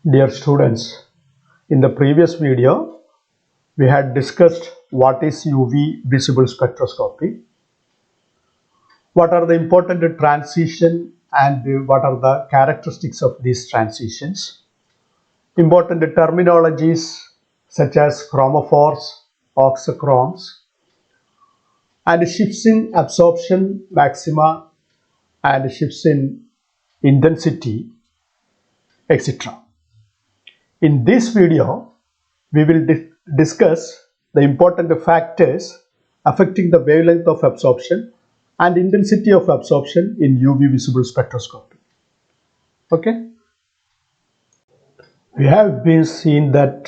Dear students, in the previous video, we had discussed what is UV visible spectroscopy, what are the important transitions and what are the characteristics of these transitions, important terminologies such as chromophores, auxochromes, and shifts in absorption maxima and shifts in intensity, etc. In this video, we will discuss the important factors affecting the wavelength of absorption and intensity of absorption in UV visible spectroscopy. Okay? We have been seeing that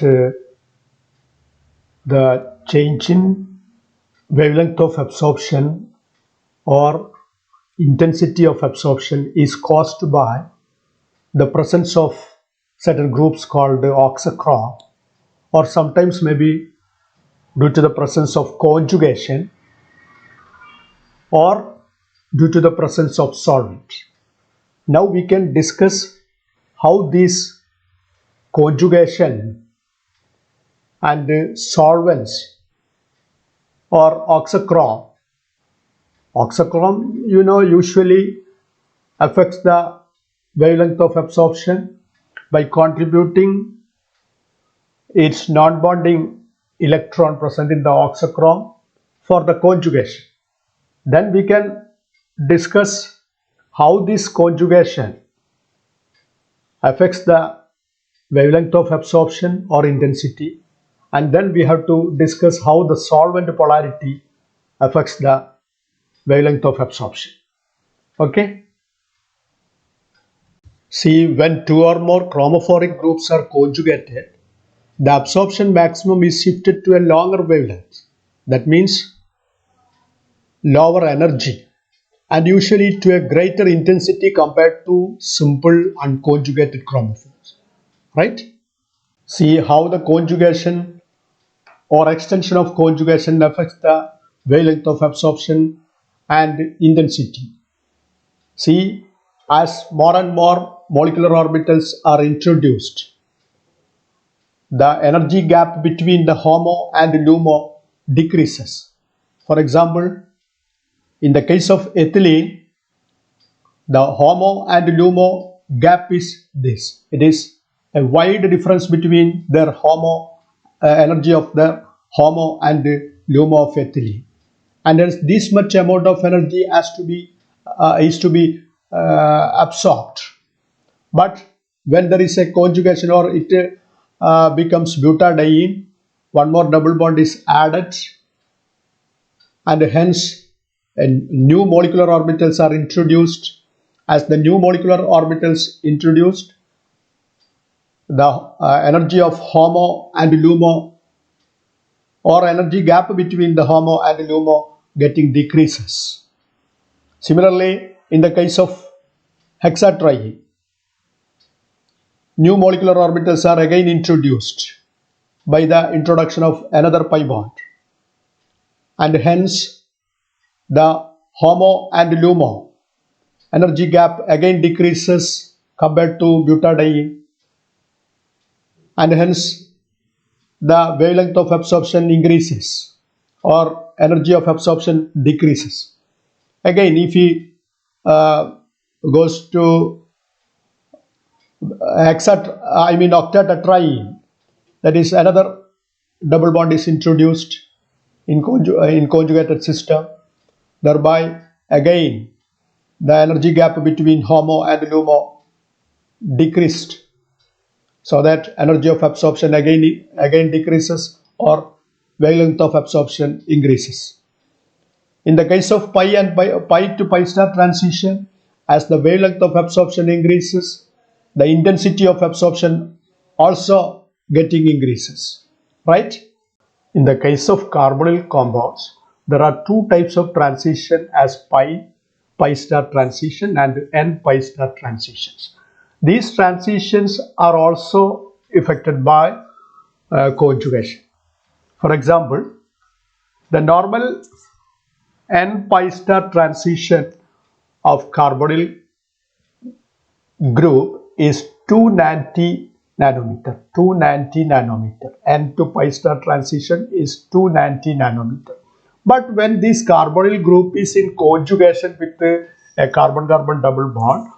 the change in wavelength of absorption or intensity of absorption is caused by the presence of certain groups called auxochrome, or sometimes maybe due to the presence of conjugation or due to the presence of solvent. Now we can discuss how this conjugation and solvents or auxochrome usually affects the wavelength of absorption by contributing its non-bonding electron present in the auxochrome for the conjugation. Then we can discuss how this conjugation affects the wavelength of absorption or intensity, and then we have to discuss how the solvent polarity affects the wavelength of absorption. Okay? See, when two or more chromophoric groups are conjugated, the absorption maximum is shifted to a longer wavelength. That means lower energy and usually to a greater intensity compared to simple unconjugated chromophores. Right? See how the conjugation or extension of conjugation affects the wavelength of absorption and intensity. See, as more and more molecular orbitals are introduced, the energy gap between the HOMO and LUMO decreases. For example, in the case of ethylene, the HOMO and LUMO gap is this. It is a wide difference between their energy of the HOMO and LUMO of ethylene, and hence this much amount of energy is to be absorbed. But when there is a conjugation or it becomes butadiene, one more double bond is added, and hence new molecular orbitals are introduced. As the new molecular orbitals introduced, the energy of HOMO and LUMO or energy gap between the HOMO and LUMO getting decreases. Similarly, in the case of hexatriene, new molecular orbitals are again introduced by the introduction of another pi bond, and hence the HOMO and LUMO energy gap again decreases compared to butadiene, and hence the wavelength of absorption increases or energy of absorption decreases. Again, if he goes to octatetraene, that is another double bond is introduced in conjugated system, thereby again the energy gap between HOMO and LUMO decreased, so that energy of absorption again decreases or wavelength of absorption increases. In the case of pi and pi to pi star transition, as the wavelength of absorption increases, the intensity of absorption also getting increases. Right? In the case of carbonyl compounds, there are two types of transition as pi star transition and n pi star transitions. These transitions are also affected by conjugation. For example, the normal n pi star transition of carbonyl group is 2 nanti nanometer, 290 nanometer. N to pi star transition is 290 nanometer. But when this carbonyl group is in conjugation with a carbon-carbon double bond,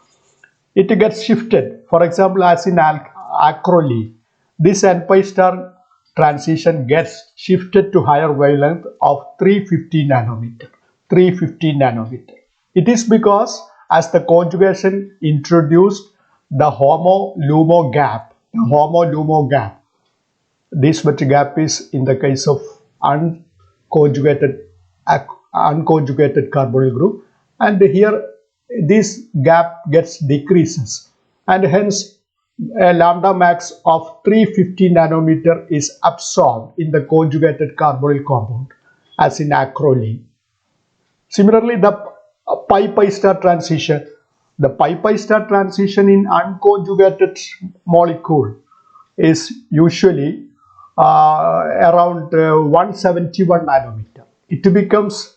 it gets shifted. For example, as in acrolein, this N pi star transition gets shifted to higher wavelength of 350 nanometer. 350 nanometer. It is because as the conjugation introduced the homo-LUMO gap, this much gap is in the case of unconjugated carbonyl group, and here this gap gets decreases, and hence a lambda max of 350 nanometer is absorbed in the conjugated carbonyl compound as in acrolein. Similarly, the pi star transition, in unconjugated molecule is usually around 171 nanometer. It becomes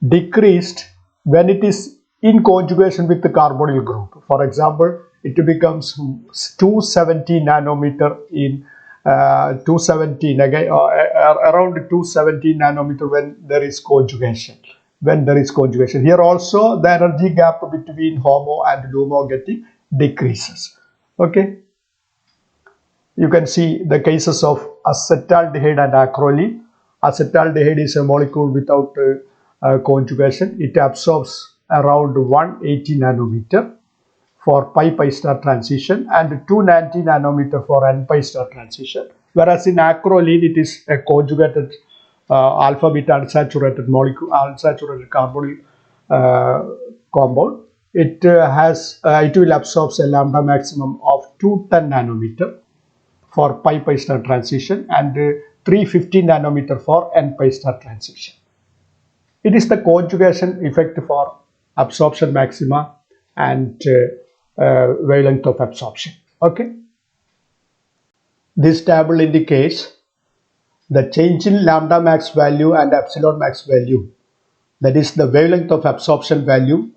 decreased when it is in conjugation with the carbonyl group. For example, it becomes 270 nanometer in 217 again, around 217 nanometer when there is conjugation. Here also the energy gap between HOMO and LUMO getting decreases. Okay. You can see the cases of acetaldehyde and acrolein. Acetaldehyde is a molecule without conjugation. It absorbs around 180 nanometer for pi star transition and 290 nanometer for n pi star transition. Whereas in acrolein, it is a conjugated alpha beta unsaturated molecule, unsaturated carbonyl compound. It will absorb a lambda maximum of 210 nanometer for pi star transition and 350 nanometer for n pi star transition. It is the conjugation effect for absorption maxima and wavelength of absorption. Okay. This table indicates the change in lambda max value and epsilon max value, that is the wavelength of absorption value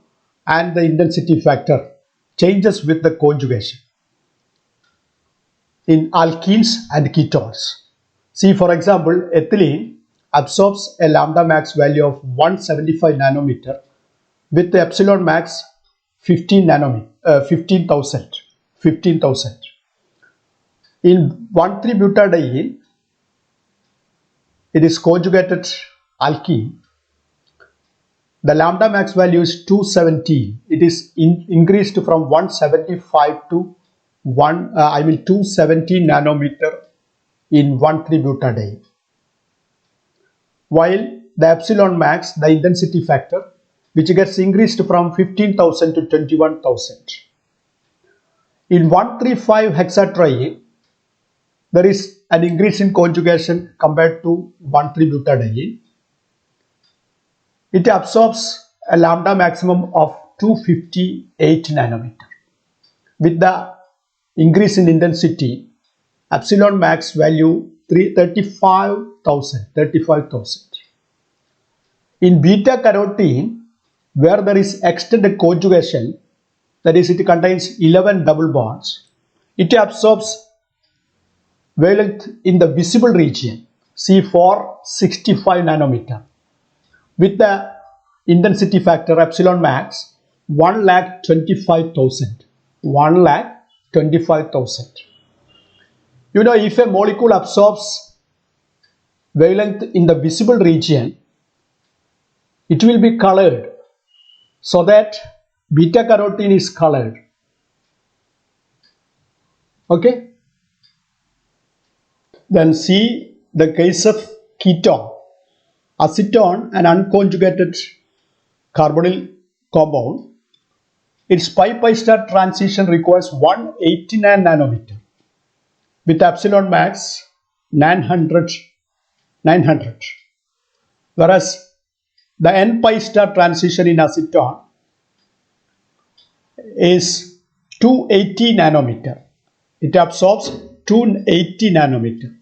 and the intensity factor changes with the conjugation in alkenes and ketones. See, for example, ethylene absorbs a lambda max value of 175 nanometer with the epsilon max 15,000. In 1,3-butadiene, it is conjugated alkene. The lambda max value is 217. It is increased from 175 to 270 nanometer in 1,3-butadiene. While the epsilon max, the intensity factor, which gets increased from 15,000 to 21,000. In 1,3,5-hexatriene, there is an increase in conjugation compared to 1,3-butadiene. It absorbs a lambda maximum of 258 nanometer. With the increase in intensity, epsilon max value 35,000. In beta carotene, where there is extended conjugation, that is, it contains 11 double bonds, it absorbs wavelength in the visible region, C4 65 nanometer, with the intensity factor epsilon max 1,25,000. 1,25,000. You know, if a molecule absorbs wavelength in the visible region, it will be colored, so that beta carotene is colored. Okay. Then see the case of ketone. Acetone, an unconjugated carbonyl compound, its pi star transition requires 189 nanometer with epsilon max 900. Whereas the n pi star transition in acetone is 280 nanometer. It absorbs 280 nanometer.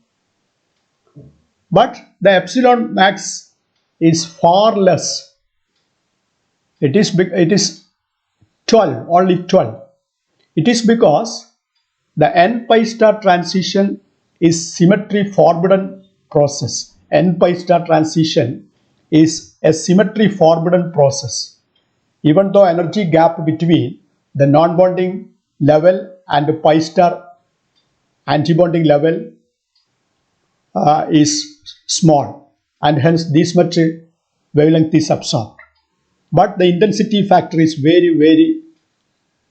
But the epsilon max is far less. It is 12, only 12. It is because The n-pi star transition is symmetry forbidden process. N-pi star transition is a symmetry forbidden process. Even though energy gap between the non-bonding level and the pi star antibonding level is small, and hence this much wavelength is absorbed. But the intensity factor is very, very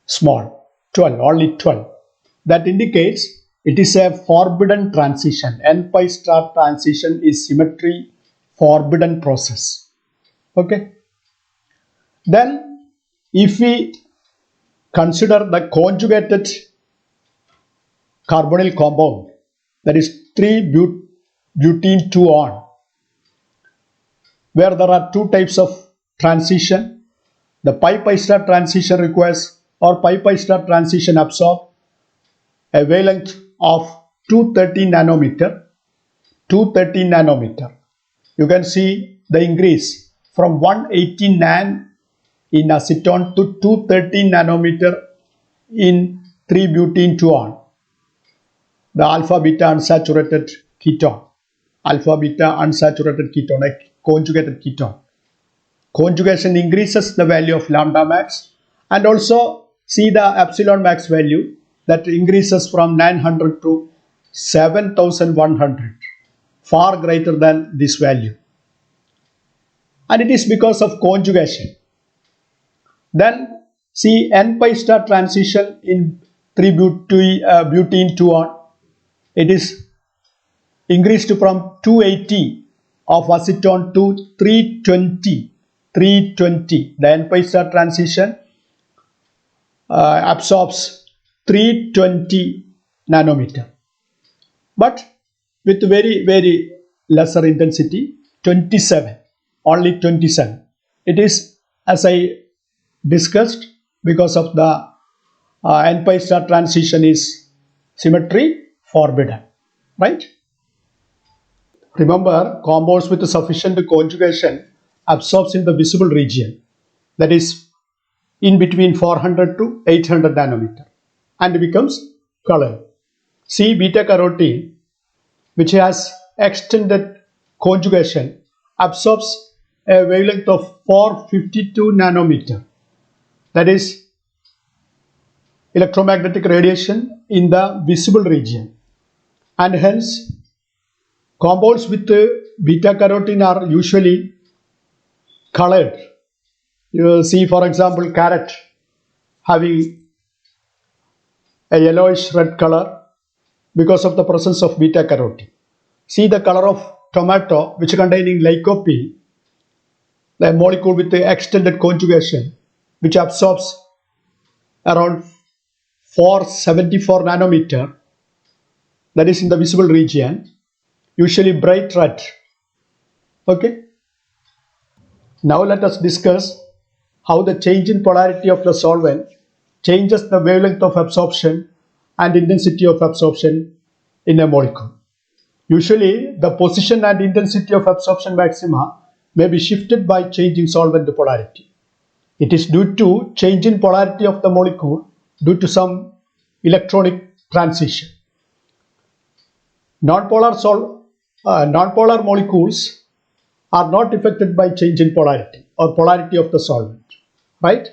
small, 12, only 12. That indicates it is a forbidden transition. N-pi star transition is symmetry forbidden process. Okay. Then if we consider the conjugated carbonyl compound, that is 3-butene 2-on, where there are two types of transition. The pi-pi star transition requires, or pi-pi star transition absorb a wavelength of 230 nanometer. 230 nanometer. You can see the increase from 180 nan in acetone to 230 nanometer in 3-butene 2-on. The alpha beta unsaturated ketone. Alpha beta unsaturated ketone, a conjugated ketone. Conjugation increases the value of lambda max, and also see the epsilon max value that increases from 900 to 7100, far greater than this value, and it is because of conjugation. Then see n-pi star transition in 3-butene 2-on, it is increased from 280 of acetone to 320. The n-pi star transition absorbs 320 nanometer, but with very, very lesser intensity, 27, only 27. It is, as I discussed, because of the n-pi star transition is symmetry forbidden, right? Remember, compounds with sufficient conjugation absorbs in the visible region, that is in between 400 to 800 nanometer, and becomes colored. See beta carotene, which has extended conjugation, absorbs a wavelength of 452 nanometer, that is electromagnetic radiation in the visible region, and hence compounds with beta carotene are usually colored. You will see, for example, carrot having a yellowish red color because of the presence of beta carotene. See the color of tomato, which containing lycopene, the molecule with the extended conjugation, which absorbs around 474 nanometer, that is in the visible region, usually bright red. Okay. Now let us discuss how the change in polarity of the solvent changes the wavelength of absorption and intensity of absorption in a molecule. Usually, the position and intensity of absorption maxima may be shifted by changing solvent polarity. It is due to change in polarity of the molecule due to some electronic transition. Non-polar molecules are not affected by change in polarity or polarity of the solvent, right?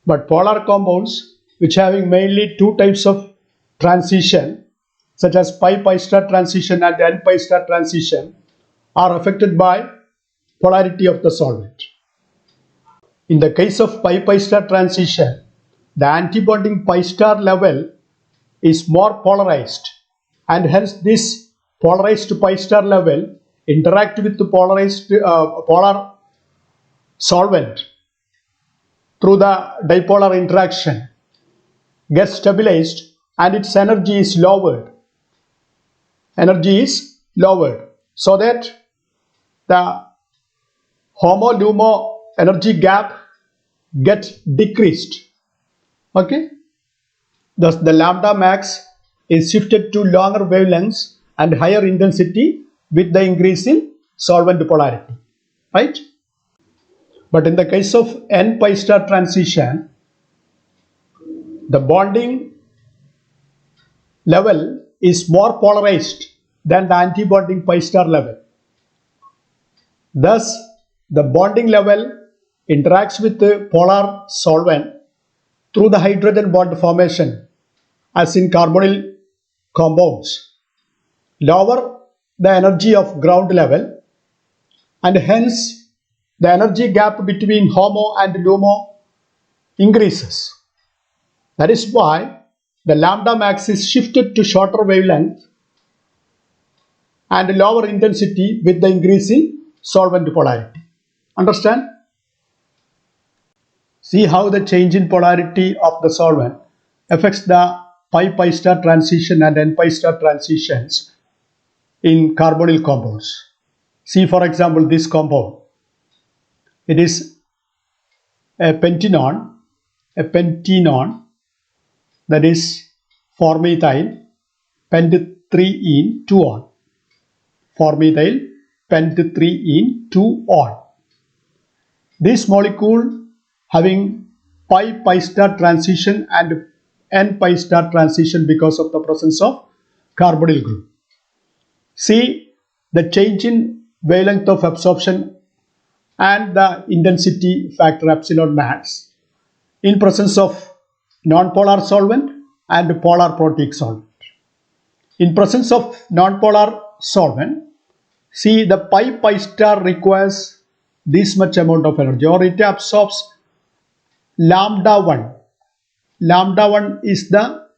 But polar compounds, which having mainly two types of transition, such as pi-pi star transition and n-pi star transition, are affected by polarity of the solvent. In the case of pi-pi star transition, the antibonding pi star level is more polarized, and hence this polarized pi star level interact with the polarized polar solvent through the dipolar interaction, gets stabilized, and its energy is lowered. So that the homo-lumo energy gap gets decreased. Okay. Thus the lambda max is shifted to longer wavelengths and higher intensity with the increase in solvent polarity, right? But in the case of n-pi star transition, the bonding level is more polarized than the anti-bonding pi star level. Thus, the bonding level interacts with the polar solvent through the hydrogen bond formation as in carbonyl compounds, lower the energy of ground level, and hence the energy gap between HOMO and LUMO increases. That is why the lambda max is shifted to shorter wavelength and lower intensity with the increasing solvent polarity. Understand? See how the change in polarity of the solvent affects the pi star transition and n pi star transitions in carbonyl compounds. See, for example, this compound. It is a pentenon that is formethyl pent 3-ene 2-on. Formethyl pent 3-ene 2-on. This molecule having pi star transition and n pi star transition because of the presence of carbonyl group. See the change in wavelength of absorption and the intensity factor epsilon max in presence of nonpolar solvent and polar protic solvent. In presence of nonpolar solvent, see the pi star requires this much amount of energy, or it absorbs lambda 1. Lambda 1 is the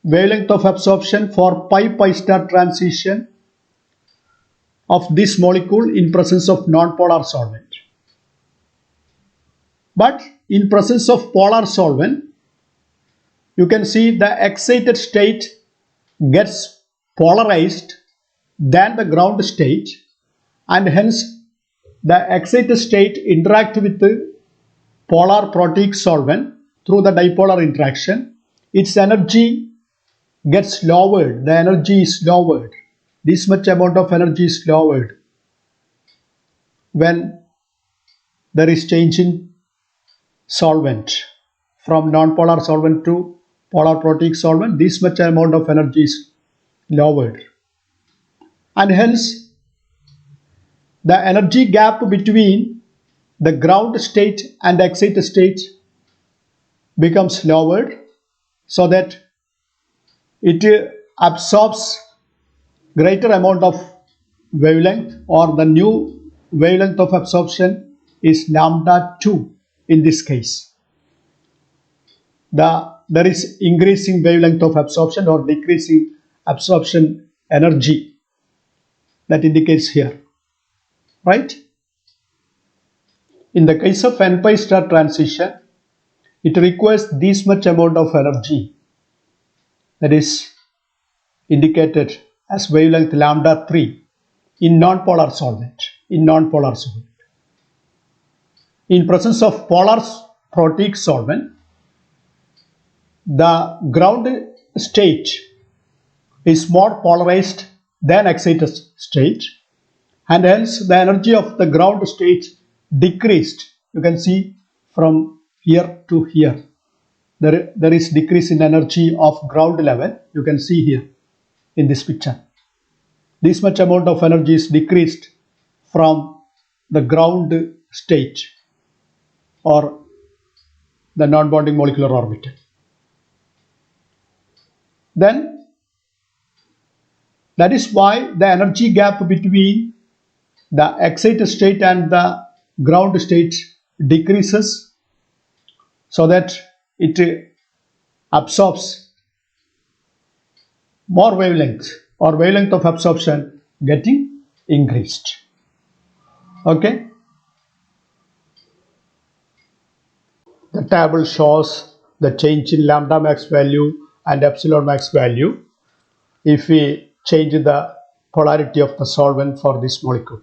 wavelength of absorption for pi star transition of this molecule in presence of nonpolar solvent. But in presence of polar solvent, you can see the excited state gets polarized than the ground state, and hence the excited state interact with the polar protic solvent through the dipolar interaction. Its energy gets lowered. The energy is lowered. This much amount of energy is lowered when there is change in solvent from nonpolar solvent to polar protic solvent. This much amount of energy is lowered, and hence the energy gap between the ground state and the excited state becomes lowered, so that it absorbs greater amount of wavelength, or the new wavelength of absorption is lambda 2 in this case. There is increasing wavelength of absorption or decreasing absorption energy that indicates here, right? In the case of n pi star transition, it requires this much amount of energy, that is indicated as wavelength lambda 3 in nonpolar solvent. In presence of polar protic solvent, the ground state is more polarized than excited state, and hence the energy of the ground state decreased. You can see from here to here there is decrease in energy of ground level. You can see here in this picture. This much amount of energy is decreased from the ground state or the non-bonding molecular orbital. Then that is why the energy gap between the excited state and the ground state decreases, so that it absorbs more wavelength, or wavelength of absorption getting increased. Okay. The table shows the change in lambda max value and epsilon max value if we change the polarity of the solvent for this molecule.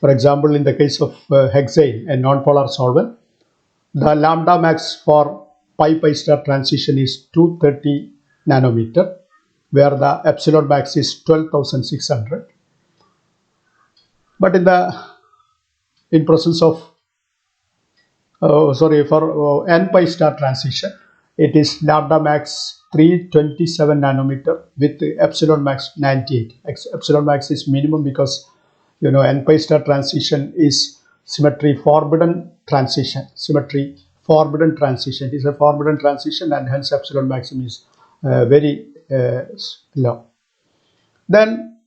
For example, in the case of hexane, a non-polar solvent, the lambda max for pi star transition is 230 nanometer, where the epsilon max is 12,600. But in presence of for n pi star transition, it is lambda max 327 nanometer with epsilon max 98. Epsilon max is minimum because n pi star transition is symmetry forbidden transition. Symmetry forbidden transition. It is a forbidden transition, and hence epsilon maximum is very low. Then,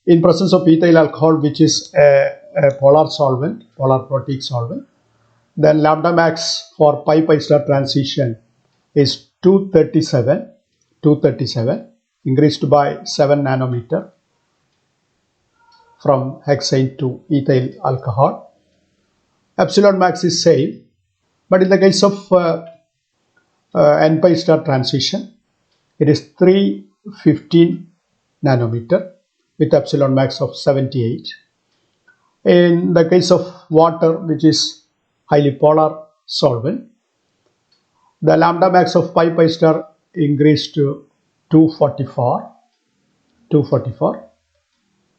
in presence of ethyl alcohol, which is a polar solvent, polar protein solvent, then lambda max for pi star transition is 237 increased by 7 nanometer from hexane to ethyl alcohol. Epsilon max is same, but in the case of n pi star transition, it is 315 nanometer with epsilon max of 78. In the case of water, which is highly polar solvent, the lambda max of pi star increased to 244.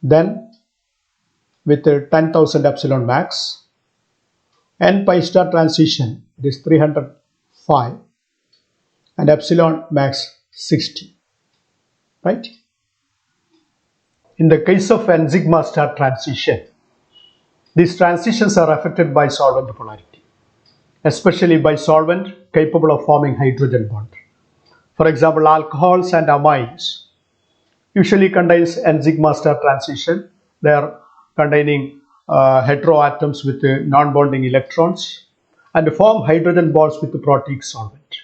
Then with 10,000 epsilon max, n pi star transition, it is 305 and epsilon max 60, right? In the case of n sigma star transition, these transitions are affected by solvent polarity, especially by solvent capable of forming hydrogen bond. For example, alcohols and amines usually contains n sigma star transition. They are containing heteroatoms with non-bonding electrons and form hydrogen bonds with the protein solvent.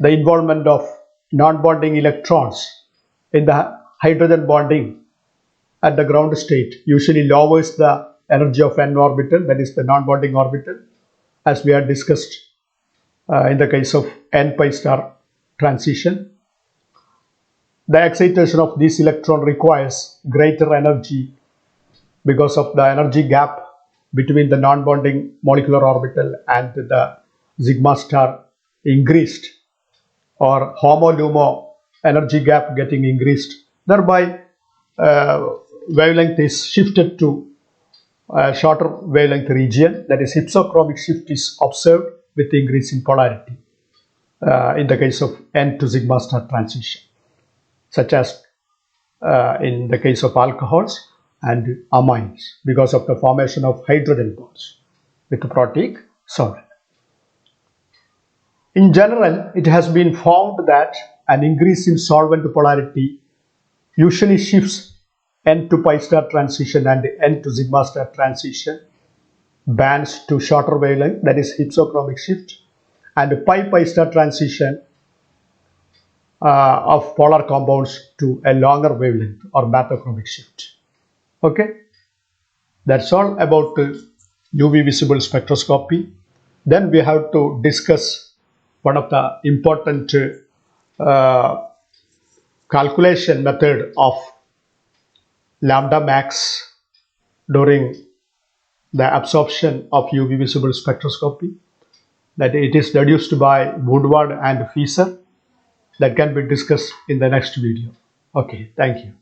The involvement of non-bonding electrons in the hydrogen bonding at the ground state usually lowers the energy of n orbital, that is the non-bonding orbital, as we had discussed in the case of n pi star transition. The excitation of this electron requires greater energy because of the energy gap between the non-bonding molecular orbital and the sigma star increased, or homo-lumo energy gap getting increased. Thereby, wavelength is shifted to a shorter wavelength region, that is hypsochromic shift is observed with the increase in polarity in the case of n to sigma star transition, such as in the case of alcohols and amines, because of the formation of hydrogen bonds with the protein solvent. In general, it has been found that an increase in solvent polarity usually shifts n to pi star transition and n to sigma star transition bands to shorter wavelength, that is hypsochromic shift, and pi star transition of polar compounds to a longer wavelength or bathochromic shift. Okay, that's all about UV visible spectroscopy. Then we have to discuss one of the important calculation method of lambda max during the absorption of UV visible spectroscopy, that it is deduced by Woodward and Fieser. That can be discussed in the next video. Okay, thank you.